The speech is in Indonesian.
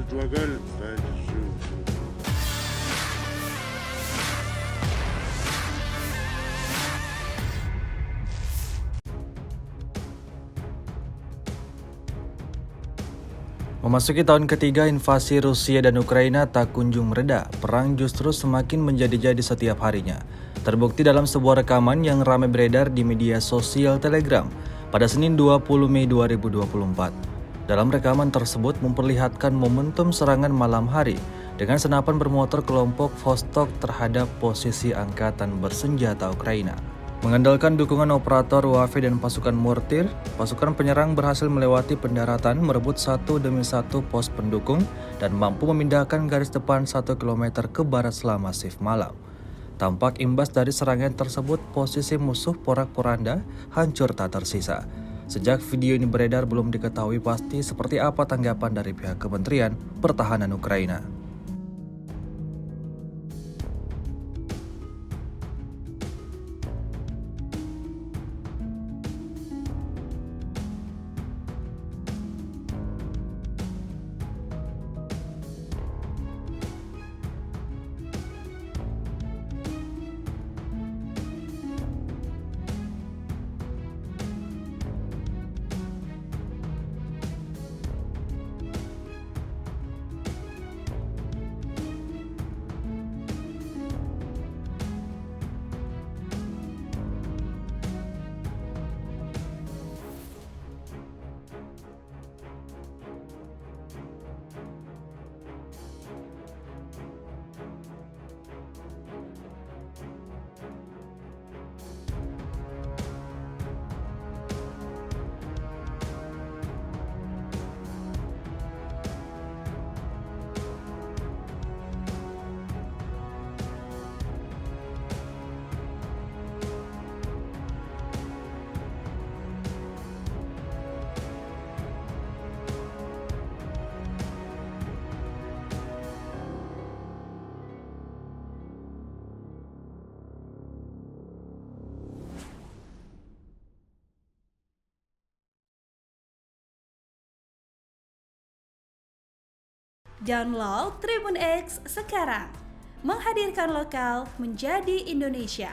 gagal فشوف. Memasuki tahun ketiga invasi Rusia dan Ukraina tak kunjung mereda, perang justru semakin menjadi-jadi setiap harinya. Terbukti dalam sebuah rekaman yang ramai beredar di media sosial Telegram pada Senin 20 Mei 2024. Dalam rekaman tersebut memperlihatkan momentum serangan malam hari dengan senapan bermotor kelompok Vostok terhadap posisi angkatan bersenjata Ukraina. Mengandalkan dukungan operator UAV dan pasukan mortir, pasukan penyerang berhasil melewati pendaratan, merebut satu demi satu pos pendukung, dan mampu memindahkan garis depan 1 km ke barat selama shift malam. Tampak imbas dari serangan tersebut, posisi musuh porak-poranda hancur tak tersisa. Sejak video ini beredar, belum diketahui pasti seperti apa tanggapan dari pihak Kementerian Pertahanan Ukraina. Download Tribun X sekarang, menghadirkan lokal menjadi Indonesia.